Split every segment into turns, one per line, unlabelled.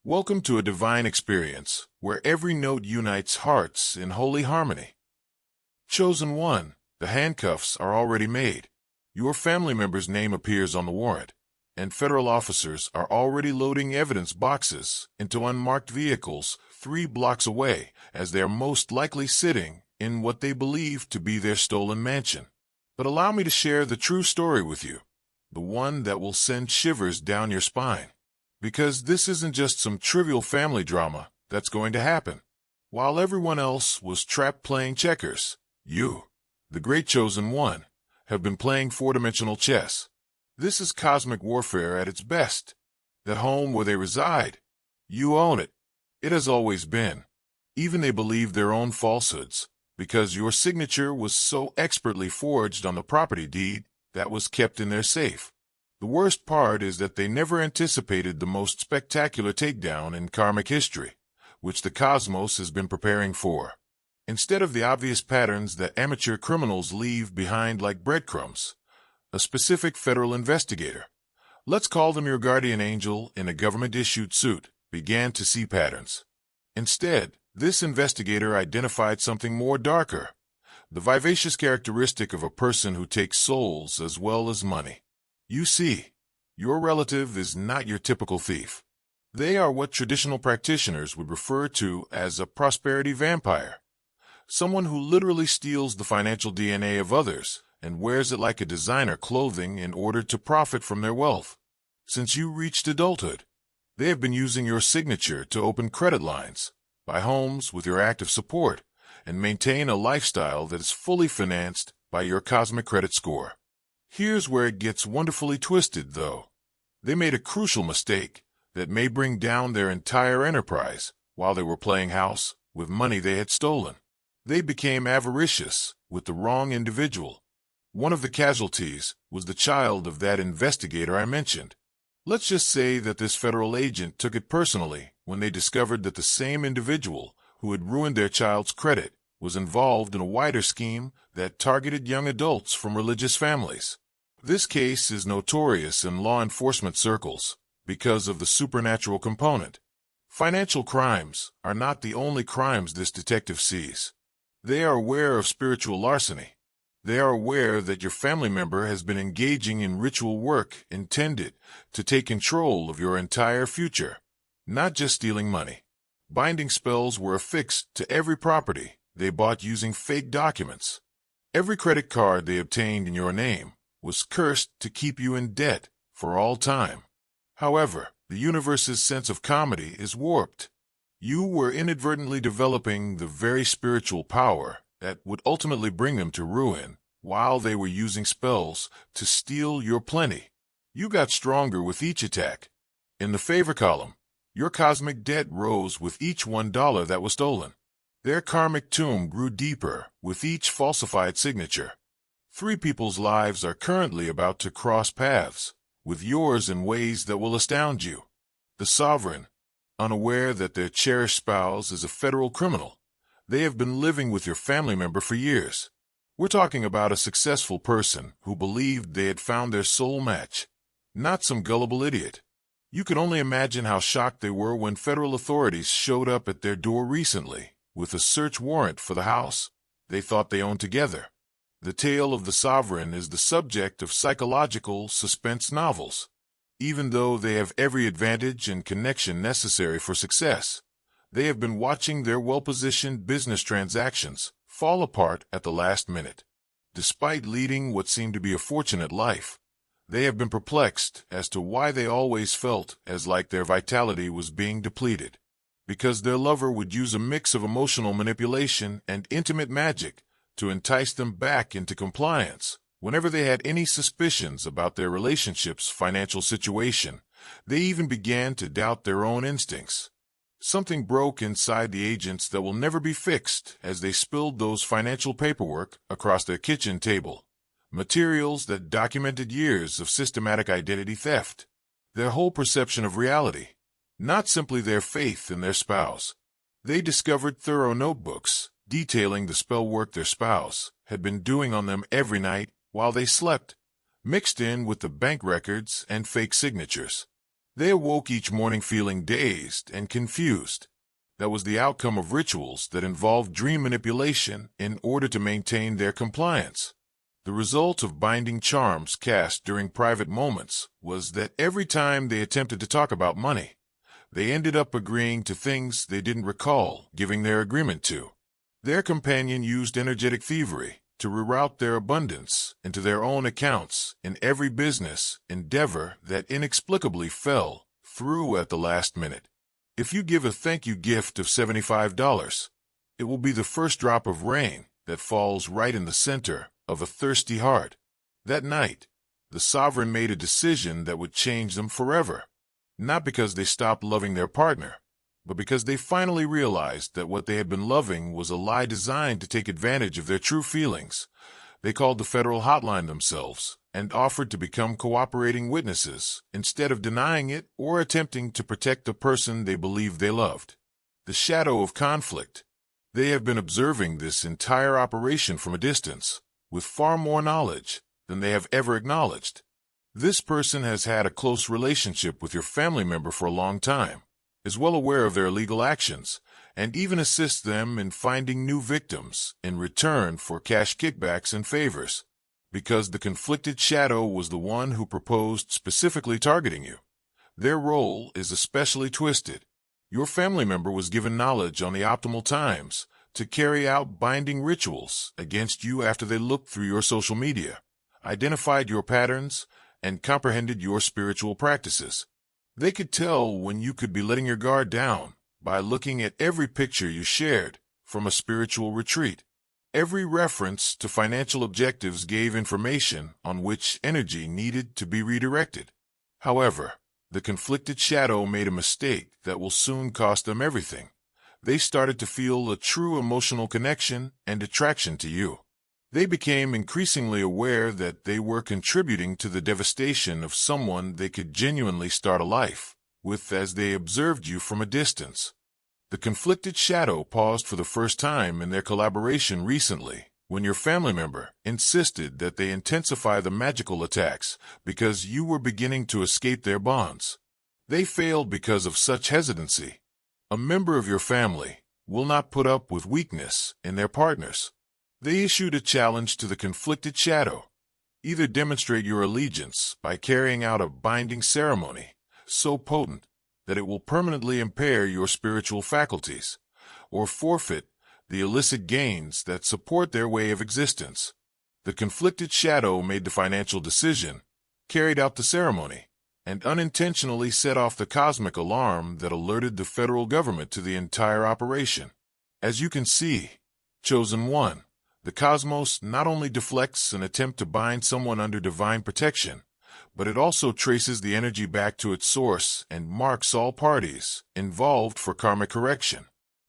Welcome to a divine experience, where every note unites hearts in holy harmony. Chosen one, the handcuffs are already made. Your family member's name appears on the warrant, and federal officers are already loading evidence boxes into unmarked vehicles 3 blocks away, as they are most likely sitting in what they believe to be their stolen mansion. But allow me to share the true story with you, the one that will send shivers down your spine. Because this isn't just some trivial family drama that's going to happen. While everyone else was trapped playing checkers, you, the great chosen one, have been playing 4-dimensional chess. This is cosmic warfare at its best. That home where they reside, you own it. It has always been. Even they believe their own falsehoods, because your signature was so expertly forged on the property deed that was kept in their safe. The worst part is that they never anticipated the most spectacular takedown in karmic history, which the cosmos has been preparing for. Instead of the obvious patterns that amateur criminals leave behind like breadcrumbs, a specific federal investigator, let's call them your guardian angel in a government-issued suit, began to see patterns. Instead, this investigator identified something more darker, the vivacious characteristic of a person who takes souls as well as money. You see, your relative is not your typical thief. They are what traditional practitioners would refer to as a prosperity vampire. Someone who literally steals the financial DNA of others and wears it like a designer clothing in order to profit from their wealth. Since you reached adulthood, they have been using your signature to open credit lines, buy homes with your active support, and maintain a lifestyle that is fully financed by your cosmic credit score. Here's where it gets wonderfully twisted, though. They made a crucial mistake that may bring down their entire enterprise while they were playing house with money they had stolen. They became avaricious with the wrong individual. One of the casualties was the child of that investigator I mentioned. Let's just say that this federal agent took it personally when they discovered that the same individual who had ruined their child's credit was involved in a wider scheme that targeted young adults from religious families. This case is notorious in law enforcement circles because of the supernatural component. Financial crimes are not the only crimes this detective sees. They are aware of spiritual larceny. They are aware that your family member has been engaging in ritual work intended to take control of your entire future, not just stealing money. Binding spells were affixed to every property they bought using fake documents. Every credit card they obtained in your name was cursed to keep you in debt for all time. However, the universe's sense of comedy is warped. You were inadvertently developing the very spiritual power that would ultimately bring them to ruin while they were using spells to steal your plenty. You got stronger with each attack. In the favor column, your cosmic debt rose with each $1 that was stolen. Their karmic tomb grew deeper with each falsified signature. 3 people's lives are currently about to cross paths, with yours in ways that will astound you. The sovereign, unaware that their cherished spouse is a federal criminal, they have been living with your family member for years. We're talking about a successful person who believed they had found their soul match, not some gullible idiot. You can only imagine how shocked they were when federal authorities showed up at their door recently with a search warrant for the house they thought they owned together. The tale of the sovereign is the subject of psychological suspense novels. Even though they have every advantage and connection necessary for success, they have been watching their well-positioned business transactions fall apart at the last minute. Despite leading what seemed to be a fortunate life, they have been perplexed as to why they always felt as like their vitality was being depleted. Because their lover would use a mix of emotional manipulation and intimate magic to entice them back into compliance. Whenever they had any suspicions about their relationship's financial situation, they even began to doubt their own instincts. Something broke inside the agents that will never be fixed as they spilled those financial paperwork across their kitchen table, materials that documented years of systematic identity theft. Their whole perception of reality, not simply their faith in their spouse. They discovered thorough notebooks detailing the spell work their spouse had been doing on them every night while they slept, mixed in with the bank records and fake signatures. They awoke each morning feeling dazed and confused. That was the outcome of rituals that involved dream manipulation in order to maintain their compliance. The result of binding charms cast during private moments was that every time they attempted to talk about money, they ended up agreeing to things they didn't recall giving their agreement to. Their companion used energetic thievery to reroute their abundance into their own accounts in every business endeavor that inexplicably fell through at the last minute. If you give a thank you gift of $75, it will be the first drop of rain that falls right in the center of a thirsty heart. That night, the sovereign made a decision that would change them forever, not because they stopped loving their partner, but because they finally realized that what they had been loving was a lie designed to take advantage of their true feelings. They called the federal hotline themselves and offered to become cooperating witnesses instead of denying it or attempting to protect the person they believed they loved. The shadow of conflict. They have been observing this entire operation from a distance, with far more knowledge than they have ever acknowledged. This person has had a close relationship with your family member for a long time, is well aware of their illegal actions, and even assists them in finding new victims in return for cash kickbacks and favors. Because the conflicted shadow was the one who proposed specifically targeting you, their role is especially twisted. Your family member was given knowledge on the optimal times to carry out binding rituals against you after they looked through your social media, identified your patterns, and comprehended your spiritual practices. They could tell when you could be letting your guard down by looking at every picture you shared from a spiritual retreat. Every reference to financial objectives gave information on which energy needed to be redirected. However, the conflicted shadow made a mistake that will soon cost them everything. They started to feel a true emotional connection and attraction to you. They became increasingly aware that they were contributing to the devastation of someone they could genuinely start a life with as they observed you from a distance. The conflicted shadow paused for the first time in their collaboration recently when your family member insisted that they intensify the magical attacks because you were beginning to escape their bonds. They failed because of such hesitancy. A member of your family will not put up with weakness in their partners. They issued a challenge to the conflicted shadow. Either demonstrate your allegiance by carrying out a binding ceremony so potent that it will permanently impair your spiritual faculties, or forfeit the illicit gains that support their way of existence. The conflicted shadow made the financial decision, carried out the ceremony, and unintentionally set off the cosmic alarm that alerted the federal government to the entire operation. As you can see, Chosen One, the cosmos not only deflects an attempt to bind someone under divine protection, but it also traces the energy back to its source and marks all parties involved for karmic correction.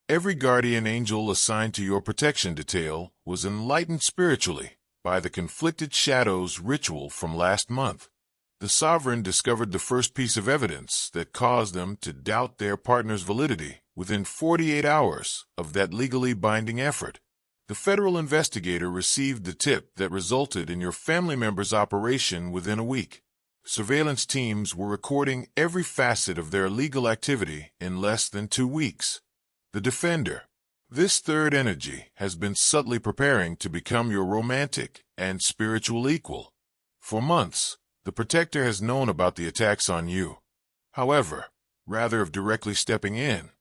Every guardian angel assigned to your protection detail was enlightened spiritually by the conflicted shadow's ritual from last month. The sovereign discovered the first piece of evidence that caused them to doubt their partner's validity within 48 hours of that legally binding effort. The federal investigator received the tip that resulted in your family member's operation within a week. Surveillance teams were recording every facet of their illegal activity in less than 2 weeks. The defender. This third energy has been subtly preparing to become your romantic and spiritual equal. For months, the protector has known about the attacks on you. However, rather than directly stepping in,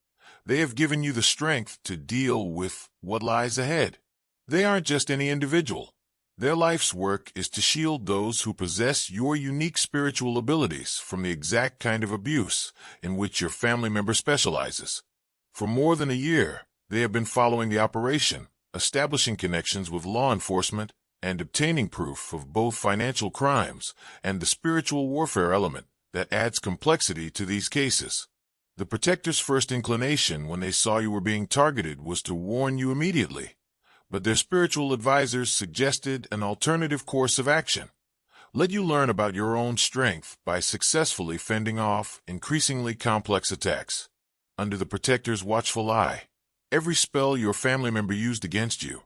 they have given you the strength to deal with what lies ahead. They aren't just any individual. Their life's work is to shield those who possess your unique spiritual abilities from the exact kind of abuse in which your family member specializes. For more than a year, they have been following the operation, establishing connections with law enforcement, and obtaining proof of both financial crimes and the spiritual warfare element that adds complexity to these cases. The protector's first inclination when they saw you were being targeted was to warn you immediately, but their spiritual advisors suggested an alternative course of action. Let you learn about your own strength by successfully fending off increasingly complex attacks. Under the protector's watchful eye, every spell your family member used against you,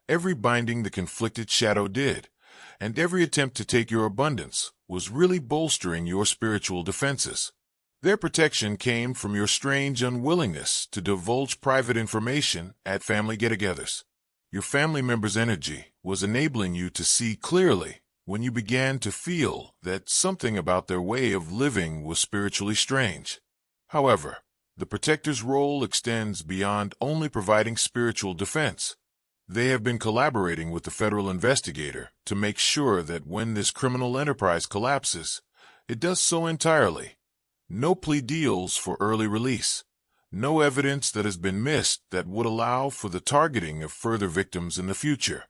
every binding the conflicted shadow did, and every attempt to take your abundance was really bolstering your spiritual defenses. Their protection came from your strange unwillingness to divulge private information at family get-togethers. Your family members' energy was enabling you to see clearly when you began to feel that something about their way of living was spiritually strange. However, the protector's role extends beyond only providing spiritual defense. They have been collaborating with the federal investigator to make sure that when this criminal enterprise collapses, it does so entirely. No plea deals for early release. No evidence that has been missed that would allow for the targeting of further victims in the future.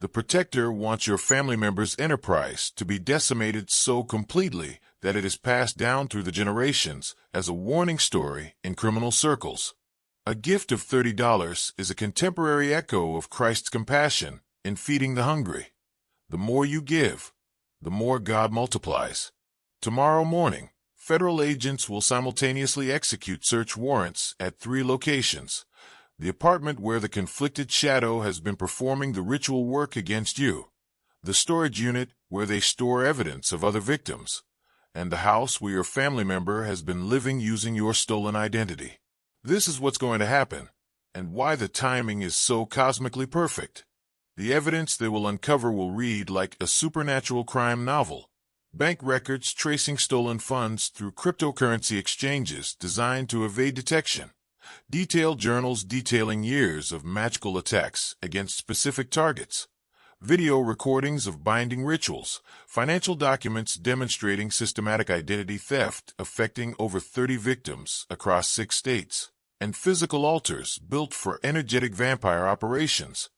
The protector wants your family member's enterprise to be decimated so completely that it is passed down through the generations as a warning story in criminal circles. A gift of $30 is a contemporary echo of Christ's compassion in feeding the hungry. The more you give, the more God multiplies. Tomorrow morning, federal agents will simultaneously execute search warrants at 3 locations: the apartment where the conflicted shadow has been performing the ritual work against you, the storage unit where they store evidence of other victims, and the house where your family member has been living using your stolen identity. This is what's going to happen, and why the timing is so cosmically perfect. The evidence they will uncover will read like a supernatural crime novel. Bank records tracing stolen funds through cryptocurrency exchanges designed to evade detection. Detailed journals detailing years of magical attacks against specific targets. Video recordings of binding rituals. Financial documents demonstrating systematic identity theft affecting over 30 victims across 6 states. And physical altars built for energetic vampire operations.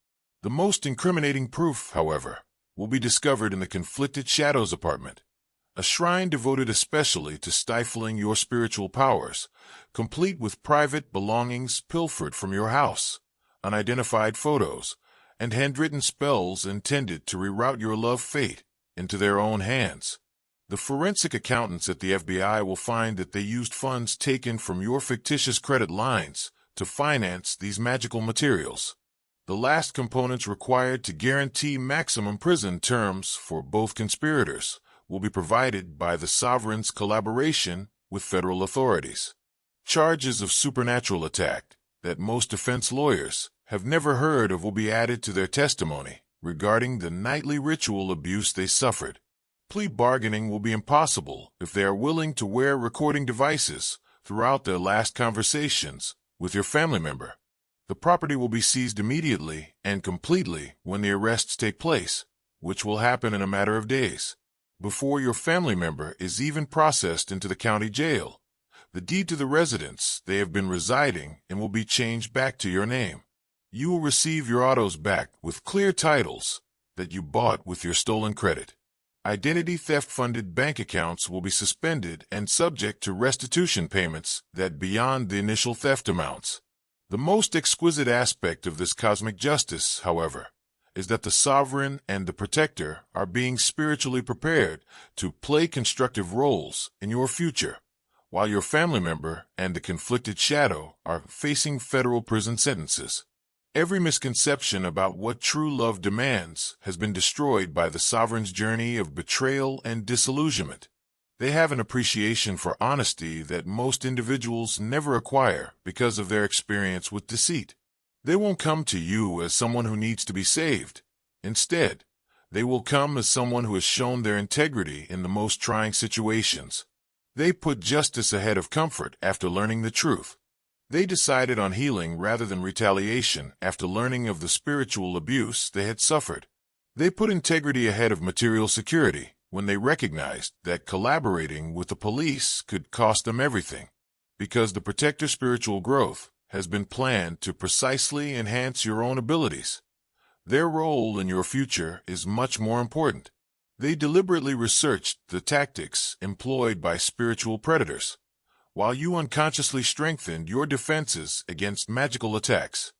The most incriminating proof, however, will be discovered in the Conflicted Shadows apartment, a shrine devoted especially to stifling your spiritual powers, complete with private belongings pilfered from your house, unidentified photos, and handwritten spells intended to reroute your love fate into their own hands. The forensic accountants at the FBI will find that they used funds taken from your fictitious credit lines to finance these magical materials. The last components required to guarantee maximum prison terms for both conspirators will be provided by the sovereign's collaboration with federal authorities. Charges of supernatural attack that most defense lawyers have never heard of will be added to their testimony regarding the nightly ritual abuse they suffered. Plea bargaining will be impossible if they are willing to wear recording devices throughout their last conversations with your family member. The property will be seized immediately and completely when the arrests take place, which will happen in a matter of days, before your family member is even processed into the county jail. The deed to the residence they have been residing in will be changed back to your name. You will receive your autos back with clear titles that you bought with your stolen credit. Identity theft-funded bank accounts will be suspended and subject to restitution payments that beyond the initial theft amounts. The most exquisite aspect of this cosmic justice, however, is that the sovereign and the protector are being spiritually prepared to play constructive roles in your future, while your family member and the conflicted shadow are facing federal prison sentences. Every misconception about what true love demands has been destroyed by the sovereign's journey of betrayal and disillusionment. They have an appreciation for honesty that most individuals never acquire because of their experience with deceit. They won't come to you as someone who needs to be saved. Instead, they will come as someone who has shown their integrity in the most trying situations. They put justice ahead of comfort after learning the truth. They decided on healing rather than retaliation after learning of the spiritual abuse they had suffered. They put integrity ahead of material security when they recognized that collaborating with the police could cost them everything, because the protector's spiritual growth has been planned to precisely enhance your own abilities. Their role in your future is much more important. They deliberately researched the tactics employed by spiritual predators, while you unconsciously strengthened your defenses against magical attacks.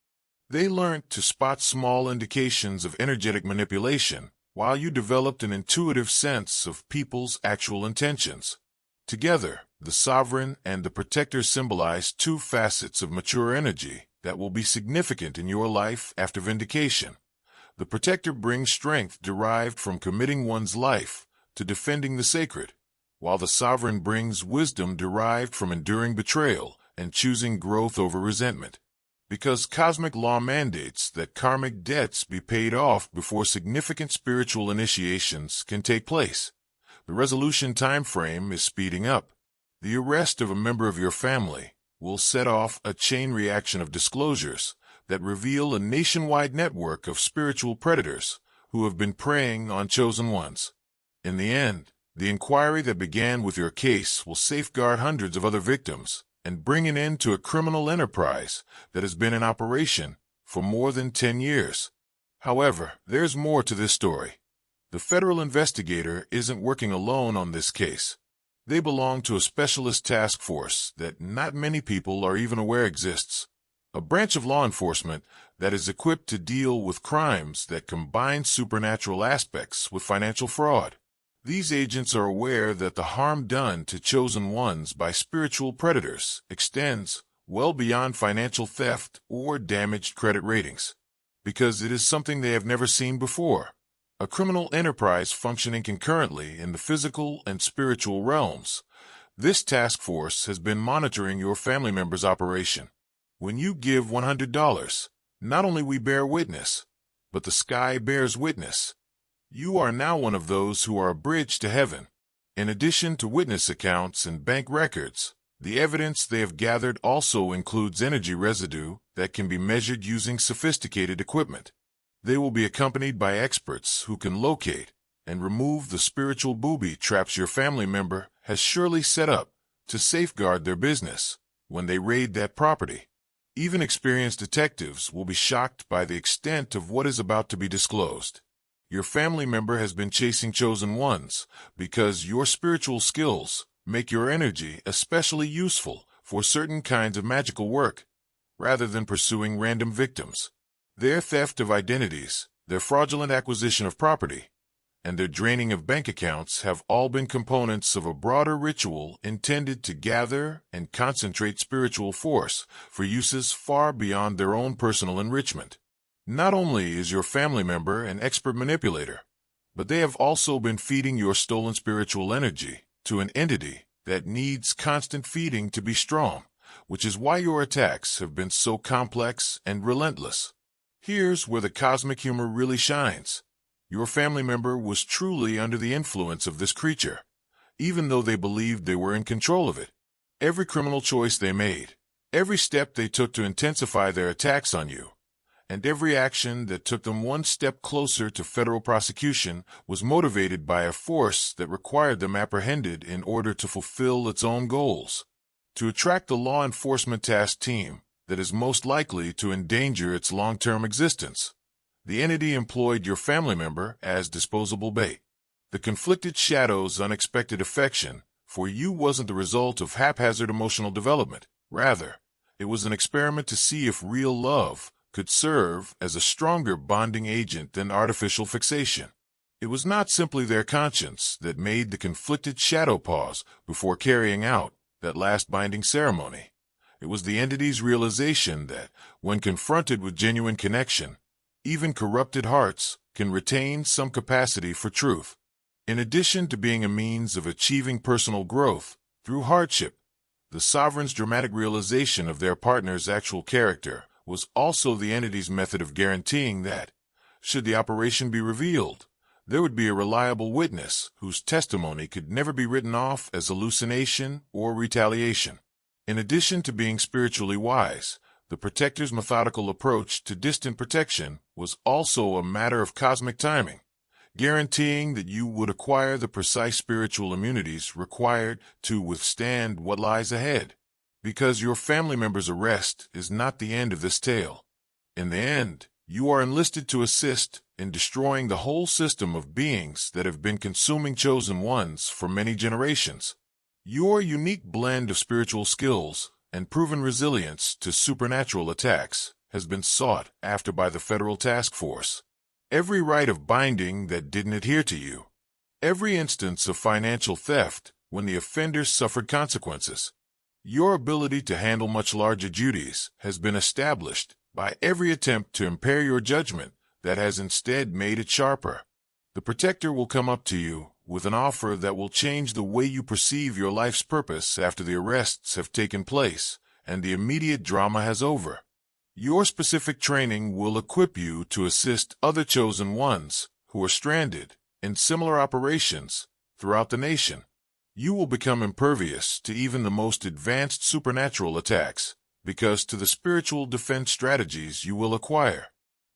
They learned to spot small indications of energetic manipulation, while you developed an intuitive sense of people's actual intentions. Together, the sovereign and the protector symbolize 2 facets of mature energy that will be significant in your life after vindication. The protector brings strength derived from committing one's life to defending the sacred, while the sovereign brings wisdom derived from enduring betrayal and choosing growth over resentment. Because cosmic law mandates that karmic debts be paid off before significant spiritual initiations can take place, the resolution time frame is speeding up. The arrest of a member of your family will set off a chain reaction of disclosures that reveal a nationwide network of spiritual predators who have been preying on chosen ones. In the end, the inquiry that began with your case will safeguard hundreds of other victims and bring an end to a criminal enterprise that has been in operation for more than 10 years. However, there's more to this story. The federal investigator isn't working alone on this case. They belong to a specialist task force that not many people are even aware exists, a branch of law enforcement that is equipped to deal with crimes that combine supernatural aspects with financial fraud. These agents are aware that the harm done to chosen ones by spiritual predators extends well beyond financial theft or damaged credit ratings, because it is something they have never seen before. A criminal enterprise functioning concurrently in the physical and spiritual realms. This task force has been monitoring your family member's operation. When you give $100, not only we bear witness, but the sky bears witness. You are now one of those who are a bridge to heaven. In addition to witness accounts and bank records, the evidence they have gathered also includes energy residue that can be measured using sophisticated equipment. They will be accompanied by experts who can locate and remove the spiritual booby traps your family member has surely set up to safeguard their business when they raid that property. Even experienced detectives will be shocked by the extent of what is about to be disclosed. Your family member has been chasing chosen ones because your spiritual skills make your energy especially useful for certain kinds of magical work, rather than pursuing random victims. Their theft of identities, their fraudulent acquisition of property, and their draining of bank accounts have all been components of a broader ritual intended to gather and concentrate spiritual force for uses far beyond their own personal enrichment. Not only is your family member an expert manipulator, but they have also been feeding your stolen spiritual energy to an entity that needs constant feeding to be strong, which is why your attacks have been so complex and relentless. Here's where the cosmic humor really shines. Your family member was truly under the influence of this creature, even though they believed they were in control of it. Every criminal choice they made, every step they took to intensify their attacks on you, and every action that took them one step closer to federal prosecution was motivated by a force that required them apprehended in order to fulfill its own goals. To attract the law enforcement task team that is most likely to endanger its long-term existence, the entity employed your family member as disposable bait. The conflicted shadow's unexpected affection for you wasn't the result of haphazard emotional development. Rather, it was an experiment to see if real love could serve as a stronger bonding agent than artificial fixation. It was not simply their conscience that made the conflicted shadow pause before carrying out that last binding ceremony. It was the entity's realization that, when confronted with genuine connection, even corrupted hearts can retain some capacity for truth. In addition to being a means of achieving personal growth through hardship, the sovereign's dramatic realization of their partner's actual character was also the entity's method of guaranteeing that, should the operation be revealed, there would be a reliable witness whose testimony could never be written off as hallucination or retaliation. In addition to being spiritually wise, the protector's methodical approach to distant protection was also a matter of cosmic timing, guaranteeing that you would acquire the precise spiritual immunities required to withstand what lies ahead. Because your family member's arrest is not the end of this tale. In the end, you are enlisted to assist in destroying the whole system of beings that have been consuming chosen ones for many generations. Your unique blend of spiritual skills and proven resilience to supernatural attacks has been sought after by the federal task force. Every right of binding that didn't adhere to you. Every instance of financial theft when the offender suffered consequences. Your ability to handle much larger duties has been established by every attempt to impair your judgment that has instead made it sharper. The protector will come up to you with an offer that will change the way you perceive your life's purpose after the arrests have taken place and the immediate drama has over. Your specific training will equip you to assist other chosen ones who are stranded in similar operations throughout the nation. You will become impervious to even the most advanced supernatural attacks because to the spiritual defense strategies you will acquire.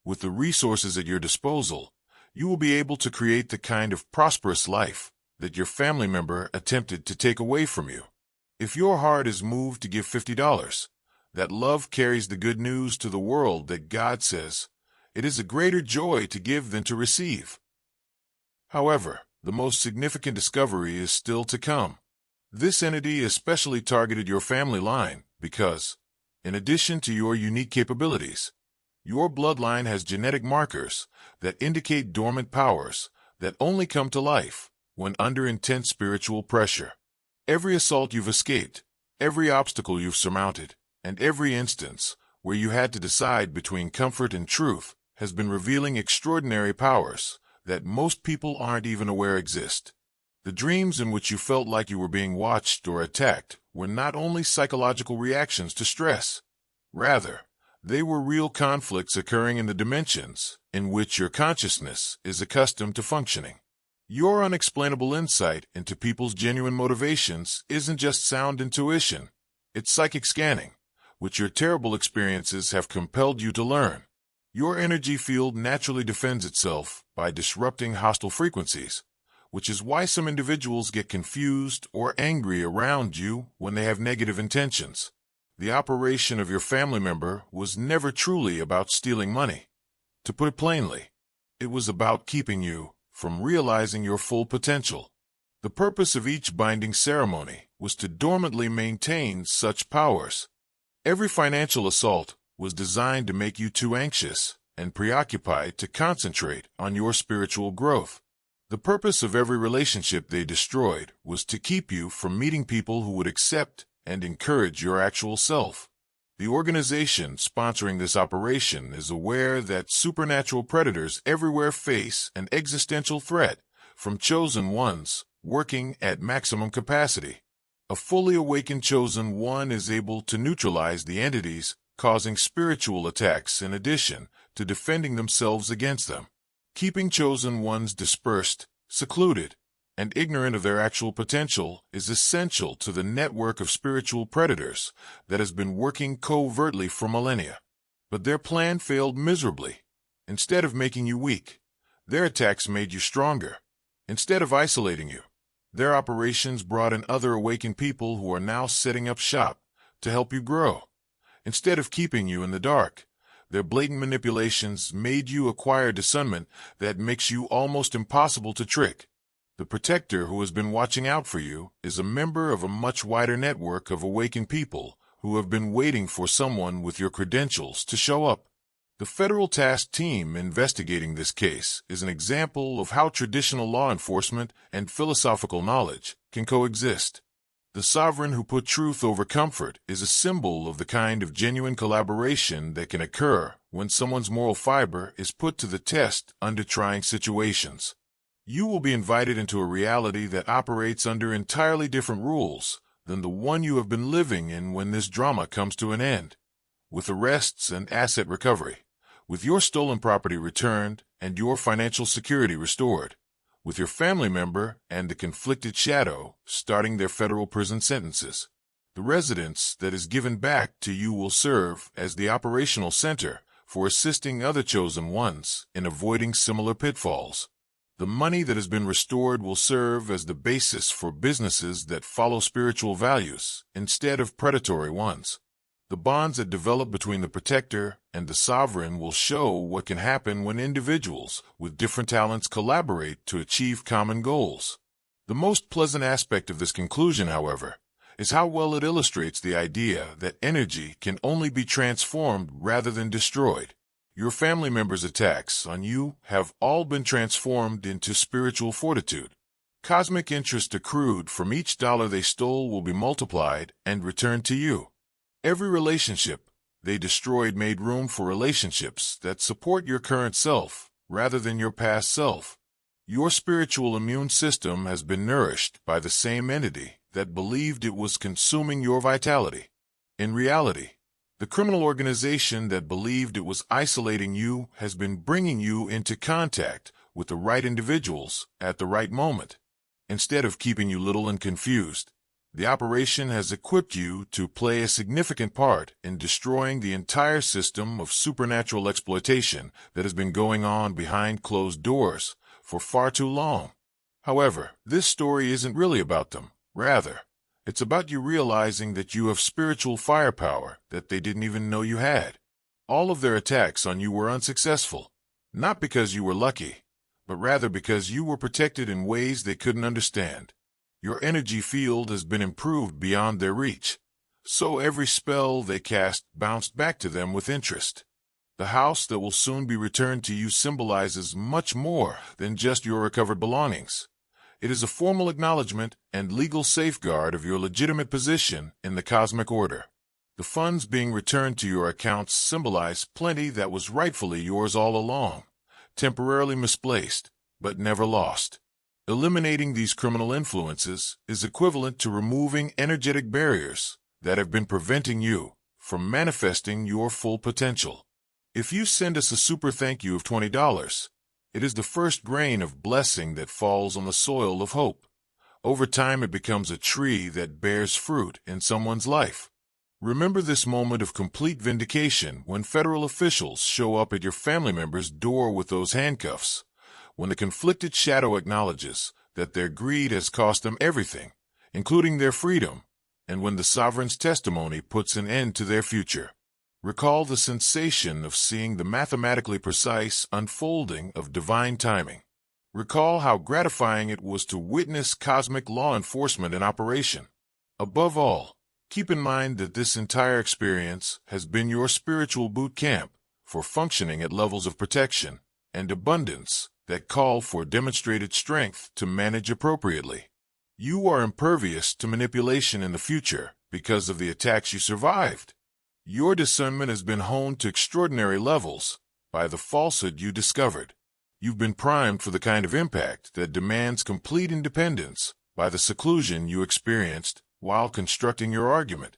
With the resources at your disposal, you will be able to create the kind of prosperous life that your family member attempted to take away from you. If your heart is moved to give $50, that love carries the good news to the world that God says, it is a greater joy to give than to receive. However, the most significant discovery is still to come. This entity especially targeted your family line because, in addition to your unique capabilities, your bloodline has genetic markers that indicate dormant powers that only come to life when under intense spiritual pressure. Every assault you've escaped, every obstacle you've surmounted, and every instance where you had to decide between comfort and truth has been revealing extraordinary powers that most people aren't even aware exist. The dreams in which you felt like you were being watched or attacked were not only psychological reactions to stress. Rather, they were real conflicts occurring in the dimensions in which your consciousness is accustomed to functioning. Your unexplainable insight into people's genuine motivations isn't just sound intuition, it's psychic scanning, which your terrible experiences have compelled you to learn. Your energy field naturally defends itself by disrupting hostile frequencies, which is why some individuals get confused or angry around you when they have negative intentions. The operation of your family member was never truly about stealing money. To put it plainly, it was about keeping you from realizing your full potential. The purpose of each binding ceremony was to dormantly maintain such powers. Every financial assault was designed to make you too anxious and preoccupied to concentrate on your spiritual growth. The purpose of every relationship they destroyed was to keep you from meeting people who would accept and encourage your actual self. The organization sponsoring this operation is aware that supernatural predators everywhere face an existential threat from chosen ones working at maximum capacity. A fully awakened chosen one is able to neutralize the entities causing spiritual attacks in addition to defending themselves against them. Keeping chosen ones dispersed, secluded, and ignorant of their actual potential is essential to the network of spiritual predators that has been working covertly for millennia. But their plan failed miserably. Instead of making you weak, their attacks made you stronger. Instead of isolating you, their operations brought in other awakened people who are now setting up shop to help you grow. Instead of keeping you in the dark, their blatant manipulations made you acquire discernment that makes you almost impossible to trick. The protector who has been watching out for you is a member of a much wider network of awakened people who have been waiting for someone with your credentials to show up. The federal task team investigating this case is an example of how traditional law enforcement and philosophical knowledge can coexist. The sovereign who put truth over comfort is a symbol of the kind of genuine collaboration that can occur when someone's moral fiber is put to the test under trying situations. You will be invited into a reality that operates under entirely different rules than the one you have been living in when this drama comes to an end. With arrests and asset recovery, with your stolen property returned and your financial security restored, with your family member and the conflicted shadow starting their federal prison sentences. The residence that is given back to you will serve as the operational center for assisting other chosen ones in avoiding similar pitfalls. The money that has been restored will serve as the basis for businesses that follow spiritual values instead of predatory ones. The bonds that develop between the protector and the sovereign will show what can happen when individuals with different talents collaborate to achieve common goals. The most pleasant aspect of this conclusion, however, is how well it illustrates the idea that energy can only be transformed rather than destroyed. Your family members' attacks on you have all been transformed into spiritual fortitude. Cosmic interest accrued from each dollar they stole will be multiplied and returned to you. Every relationship they destroyed made room for relationships that support your current self rather than your past self. Your spiritual immune system has been nourished by the same entity that believed it was consuming your vitality. In reality, the criminal organization that believed it was isolating you has been bringing you into contact with the right individuals at the right moment. Instead of keeping you little and confused, the operation has equipped you to play a significant part in destroying the entire system of supernatural exploitation that has been going on behind closed doors for far too long. However, this story isn't really about them. Rather, it's about you realizing that you have spiritual firepower that they didn't even know you had. All of their attacks on you were unsuccessful, not because you were lucky, but rather because you were protected in ways they couldn't understand. Your energy field has been improved beyond their reach, so every spell they cast bounced back to them with interest. The house that will soon be returned to you symbolizes much more than just your recovered belongings. It is a formal acknowledgement and legal safeguard of your legitimate position in the cosmic order. The funds being returned to your accounts symbolize plenty that was rightfully yours all along, temporarily misplaced, but never lost. Eliminating these criminal influences is equivalent to removing energetic barriers that have been preventing you from manifesting your full potential. If you send us a super thank you of $20, it is the first grain of blessing that falls on the soil of hope. Over time, it becomes a tree that bears fruit in someone's life. Remember this moment of complete vindication when federal officials show up at your family member's door with those handcuffs. When the conflicted shadow acknowledges that their greed has cost them everything, including their freedom, and when the sovereign's testimony puts an end to their future. Recall the sensation of seeing the mathematically precise unfolding of divine timing. Recall how gratifying it was to witness cosmic law enforcement in operation. Above all, keep in mind that this entire experience has been your spiritual boot camp for functioning at levels of protection and abundance that call for demonstrated strength to manage appropriately. You are impervious to manipulation in the future because of the attacks you survived. Your discernment has been honed to extraordinary levels by the falsehood you discovered. You've been primed for the kind of impact that demands complete independence by the seclusion you experienced while constructing your argument.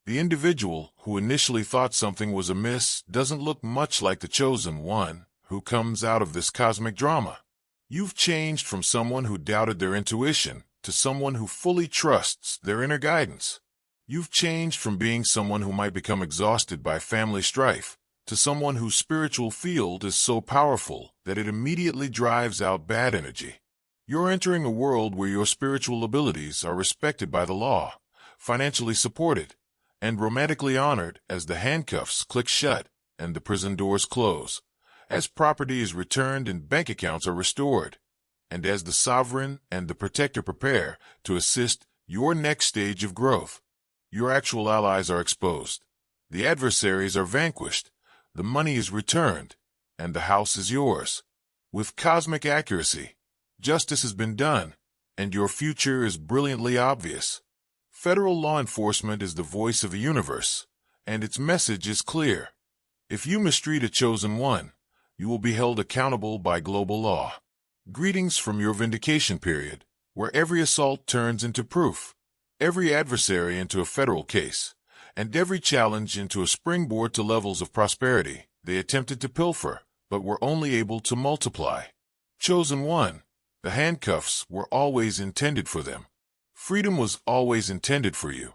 The individual who initially thought something was amiss doesn't look much like the chosen one who comes out of this cosmic drama. You've changed from someone who doubted their intuition to someone who fully trusts their inner guidance. You've changed from being someone who might become exhausted by family strife to someone whose spiritual field is so powerful that it immediately drives out bad energy. You're entering a world where your spiritual abilities are respected by the law, financially supported, and romantically honored as the handcuffs click shut and the prison doors close, as property is returned and bank accounts are restored, and as the sovereign and the protector prepare to assist your next stage of growth. Your actual allies are exposed, the adversaries are vanquished, the money is returned, and the house is yours. With cosmic accuracy, justice has been done, and your future is brilliantly obvious. Federal law enforcement is the voice of the universe, and its message is clear. If you mistreat a chosen one, you will be held accountable by global law. Greetings from your vindication period, where every assault turns into proof, every adversary into a federal case, and every challenge into a springboard to levels of prosperity they attempted to pilfer, but were only able to multiply. Chosen one, the handcuffs were always intended for them. Freedom was always intended for you.